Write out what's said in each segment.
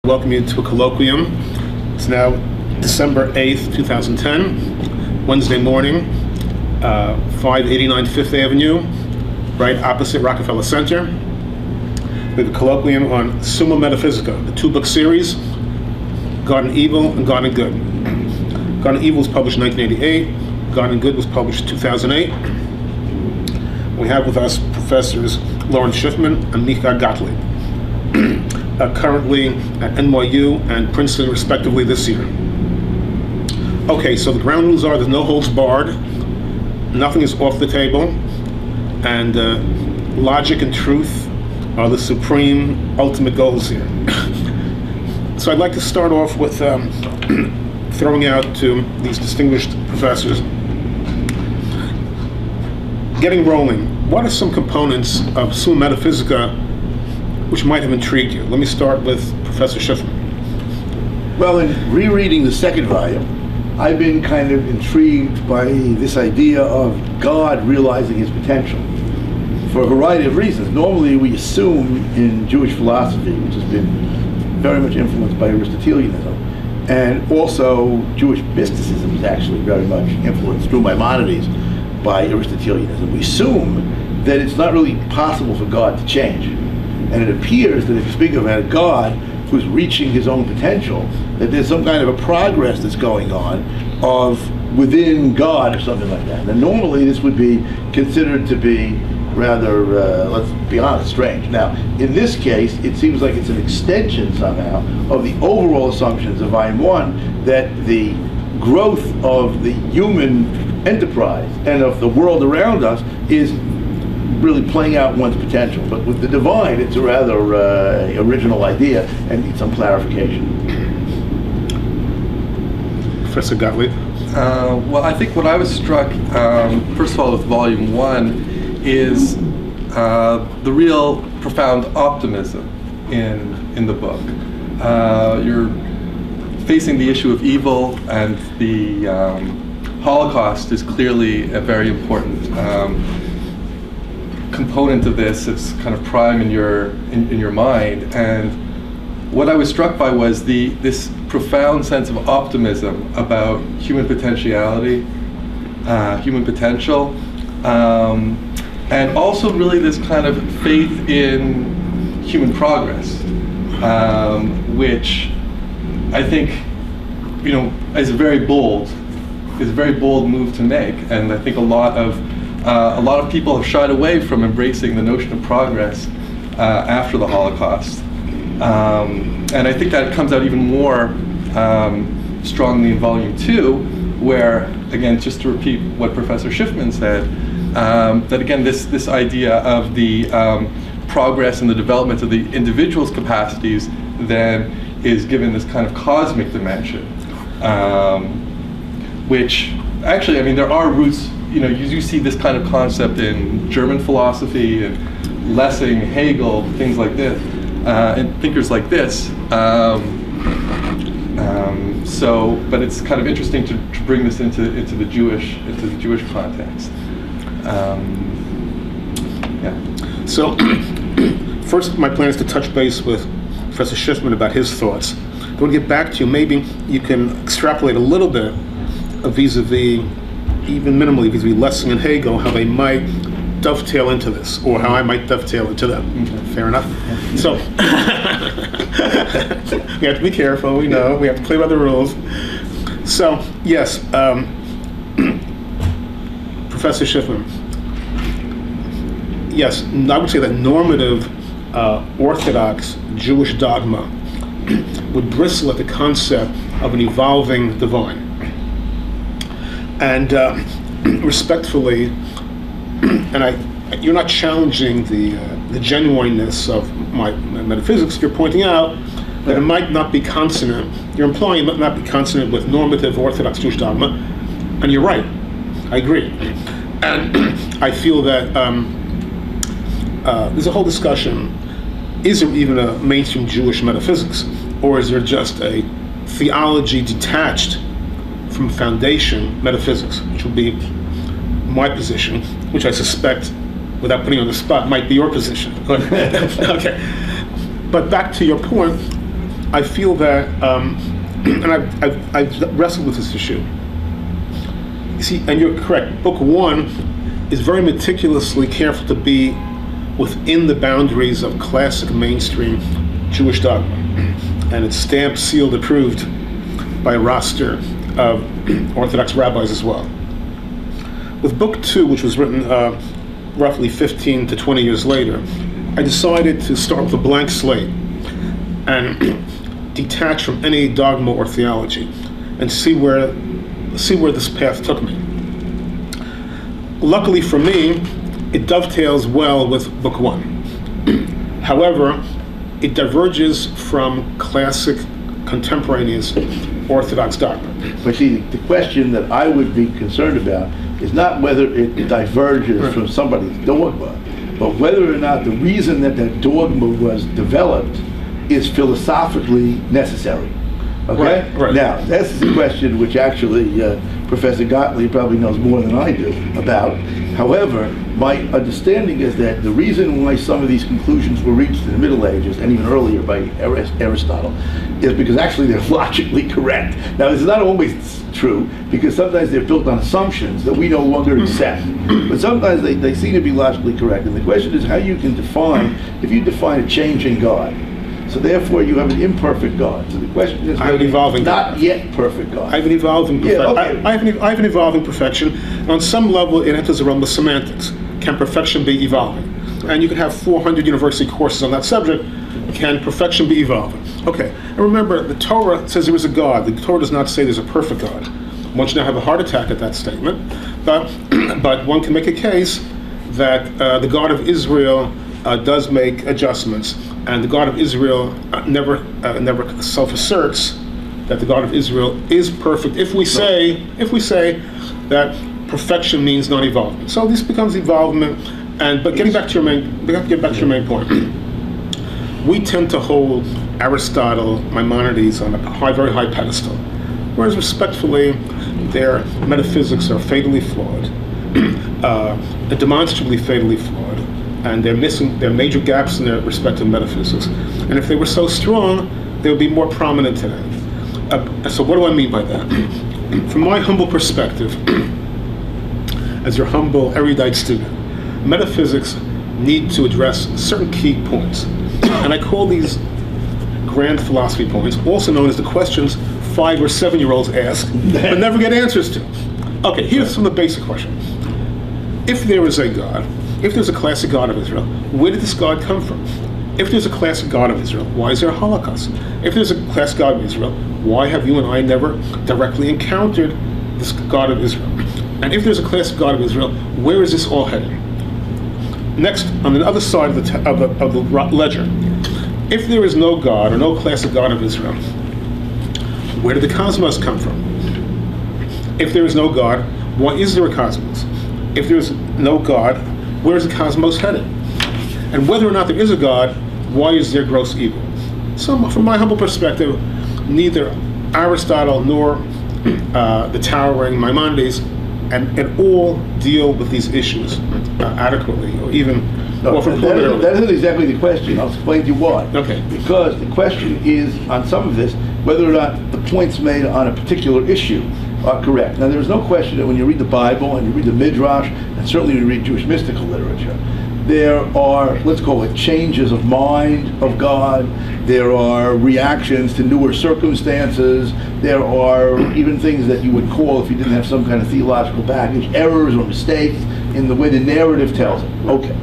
welcome you to a colloquium. It's now December 8th, 2010, Wednesday morning, 589 Fifth Avenue, right opposite Rockefeller Center. We have a colloquium on Summa Metaphysica, the two-book series, God and Evil and God and Good. God and Evil was published in 1988. God and Good was published in 2008. We have with us Professors Lauren Schiffman and Micah Gottlieb, currently at NYU and Princeton respectively this year. Okay, so the ground rules are there's no holds barred, nothing is off the table, and logic and truth are the supreme ultimate goals here. So I'd like to start off with throwing out to these distinguished professors, getting rolling. What are some components of Summa Metaphysica which might have intrigued you? Let me start with Professor Schiffman. Well, in rereading the second volume, I've been kind of intrigued by this idea of God realizing his potential for a variety of reasons. Normally we assume in Jewish philosophy, which has been very much influenced by Aristotelianism, and also Jewish mysticism is actually very much influenced through Maimonides by Aristotelianism. We assume that it's not really possible for God to change. And it appears that if you speak about a God who's reaching his own potential, that there's some kind of a progress that's going on of within God or something like that. And normally this would be considered to be rather, let's be honest, strange. Now, in this case, it seems like it's an extension somehow of the overall assumptions of Volume 1 that the growth of the human enterprise and of the world around us is really playing out one's potential. But with the divine, it's a rather original idea and needs some clarification. Professor Gottlieb? Well, I think what I was struck, first of all, with Volume 1 is the real profound optimism in the book. You're facing the issue of evil, and the Holocaust is clearly a very important component of this. It's kind of prime in your mind, and what I was struck by was this profound sense of optimism about human potentiality, human potential, and also really this kind of faith in human progress, which I think, is a very bold move to make, and I think a lot of people have shied away from embracing the notion of progress after the Holocaust, and I think that comes out even more strongly in Volume 2, where, again, just to repeat what Professor Schiffman said, that again this idea of the progress and the development of the individual's capacities then is given this kind of cosmic dimension, which actually, I mean, there are roots, you see this kind of concept in German philosophy and Lessing, Hegel, things like this, and thinkers like this. But it's kind of interesting to bring this into the Jewish context. Yeah. So first, my plan is to touch base with Professor Schiffman about his thoughts. I want to get back to you. Maybe you can extrapolate a little bit of vis-a-vis, even minimally, vis-a-vis Lessing and Hegel, how they might dovetail into this, or how I might dovetail into them. Okay. Fair enough. So we have to be careful. We know we have to play by the rules. So yes, Professor Schiffman. Yes, I would say that normative Orthodox Jewish dogma would bristle at the concept of an evolving divine. And respectfully, and you're not challenging the genuineness of my metaphysics. You're pointing out that it might not be consonant. You're implying it might not be consonant with normative Orthodox Jewish dogma, and you're right. I agree. And I feel that there's a whole discussion: is there even a mainstream Jewish metaphysics, or is there just a theology detached from foundation metaphysics, which would be my position, which I suspect, without putting you on the spot, might be your position. Okay. But back to your point, I feel that, and I've wrestled with this issue. You see, and you're correct, Book 1 is very meticulously careful to be within the boundaries of classic mainstream Jewish dogma. And it's stamped, sealed, approved by a roster of Orthodox rabbis as well. With Book 2, which was written roughly 15 to 20 years later, I decided to start with a blank slate and detach from any dogma or theology and see where this path took me. Luckily for me, it dovetails well with Book 1. However, it diverges from classic contemporaneous Orthodox dogma. But see, the question that I would be concerned about is not whether it diverges from somebody's dogma, but whether or not the reason that that dogma was developed is philosophically necessary. Okay? Right. Now, that's the question which actually Professor Gottlieb probably knows more than I do about. However, my understanding is that the reason why some of these conclusions were reached in the Middle Ages, and even earlier by Aristotle, is because actually they're logically correct. Now, this is not always true, because sometimes they're built on assumptions that we no longer accept. But sometimes they seem to be logically correct. And the question is how you can define, if you define a changing God, so therefore you have an imperfect God. So the question is, I have an evolving not God. yet perfect God. I have an evolving perfection. Yeah, okay. I have an evolving perfection. And on some level, it enters the realm of semantics. Can perfection be evolving? And you can have 400 university courses on that subject. Can perfection be evolving? Okay. And remember, the Torah says there is a God. The Torah does not say there's a perfect God. One should not have a heart attack at that statement. But one can make a case that the God of Israel does make adjustments, and the God of Israel never self-asserts that the God of Israel is perfect. If we say that perfection means non-evolving, so this becomes evolvement. But getting back to your main point, we tend to hold Aristotle, Maimonides on a very high pedestal, whereas respectfully, their metaphysics are fatally flawed, demonstrably fatally flawed. And there are major gaps in their respective metaphysics. And if they were so strong, they would be more prominent today. So what do I mean by that? From my humble perspective, as your humble, erudite student, metaphysics need to address certain key points. And I call these grand philosophy points, also known as the questions 5 or 7-year-olds ask, but never get answers to. Okay, here's some of the basic questions. If there is a God, if there's a classic God of Israel, where did this God come from? If there's a classic God of Israel, why is there a Holocaust? If there's a classic God of Israel, why have you and I never directly encountered this God of Israel? And if there's a classic God of Israel, where is this all heading? Next, on the other side of the ledger, if there is no God or no classic God of Israel, where did the cosmos come from? If there is no God, why is there a cosmos? If there is no God, where is the cosmos headed? And whether or not there is a God, why is there gross evil? So from my humble perspective, neither Aristotle nor the towering Maimonides and all deal with these issues adequately, or even that isn't exactly the question. I'll explain to you why. Okay. Because the question is, on some of this, whether or not the points made on a particular issue are correct. Now, there is no question that when you read the Bible and you read the Midrash, and certainly when you read Jewish mystical literature, there are, let's call it, changes of mind of God. There are reactions to newer circumstances. There are even things that you would call, if you didn't have some kind of theological baggage, errors or mistakes in the way the narrative tells it. Okay.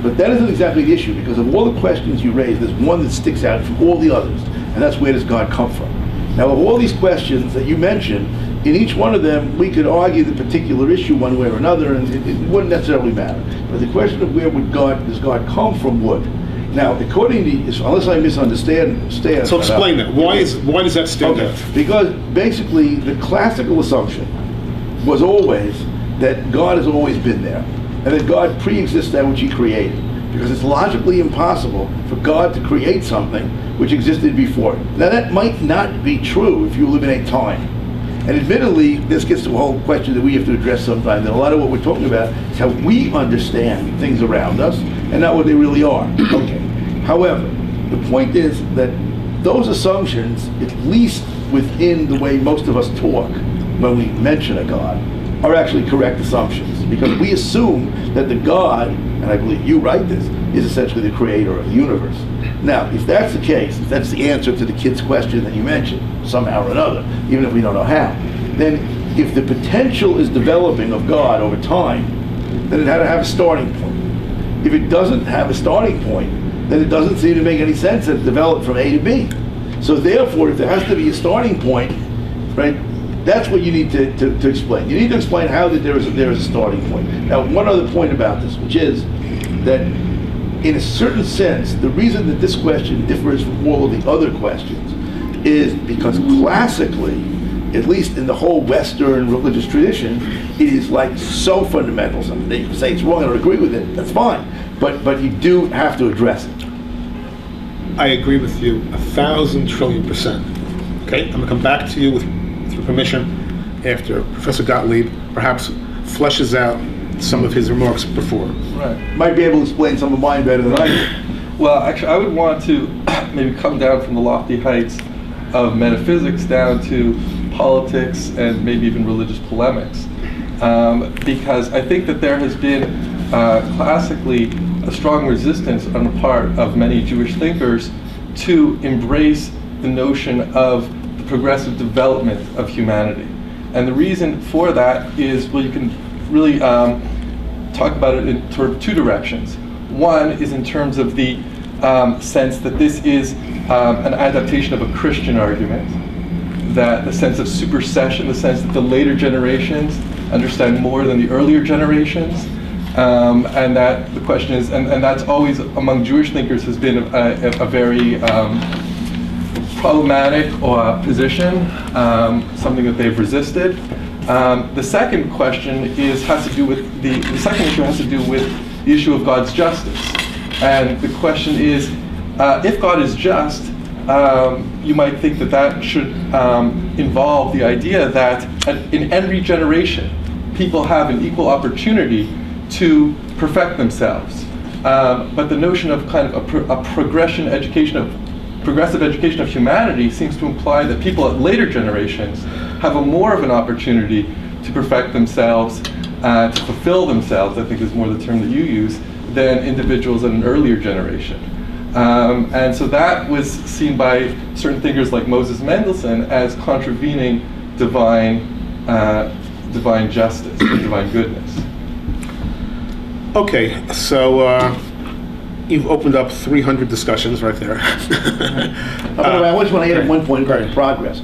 But that isn't exactly the issue, because of all the questions you raise, there's one that sticks out from all the others, and that's, where does God come from? Now, of all these questions that you mentioned, in each one of them, we could argue the particular issue one way or another, and it wouldn't necessarily matter. But the question of where does God come from would. Now, according to, unless I misunderstand, so explain that. Why does that stand out? Because basically, the classical assumption was always that God has always been there, and that God pre-exists that which He created. Because it's logically impossible for God to create something which existed before. Now, that might not be true if you live in a time. And admittedly, this gets to a whole question that we have to address sometime, that a lot of what we're talking about is how we understand things around us and not what they really are. Okay. However, the point is that those assumptions, at least within the way most of us talk when we mention a God, are actually correct assumptions. Because we assume that the God, and I believe you write this, is essentially the creator of the universe. Now, if that's the case, if that's the answer to the kid's question that you mentioned, somehow or another, even if we don't know how, then if the potential is developing of God over time, then it had to have a starting point. If it doesn't have a starting point, then it doesn't seem to make any sense that it developed from A to B. So therefore, if there has to be a starting point, right, that's what you need to explain. You need to explain how that there is a starting point. Now, one other point about this, which is that in a certain sense, the reason that this question differs from all of the other questions is because classically, at least in the whole Western religious tradition, it is like so fundamental. Something that you can say it's wrong, I don't agree with it, that's fine. But you do have to address it. I agree with you 1,000 trillion%. Okay, I'm going to come back to you with your permission after Professor Gottlieb perhaps fleshes out some of his remarks before. Right. Might be able to explain some of mine better than I do. Well, actually, I would want to maybe come down from the lofty heights of metaphysics down to politics and maybe even religious polemics, because I think that there has been classically a strong resistance on the part of many Jewish thinkers to embrace the notion of the progressive development of humanity. And the reason for that is, well, you can really talk about it in sort of two directions. One is in terms of the sense that this is an adaptation of a Christian argument, that the sense of supersession, the sense that the later generations understand more than the earlier generations, and that the question is, and that's always among Jewish thinkers has been a very problematic position, something that they've resisted. The second question has to do with the second issue has to do with the issue of God's justice, and the question is, if God is just, you might think that that should involve the idea that in every generation, people have an equal opportunity to perfect themselves. But the notion of kind of a progressive education of humanity seems to imply that people at later generations have more of an opportunity to perfect themselves, to fulfill themselves, I think is more the term that you use, than individuals in an earlier generation. And so that was seen by certain thinkers like Moses Mendelssohn as contravening divine justice, or divine goodness. Okay, so you've opened up 300 discussions right there. I just want to add one point about progress.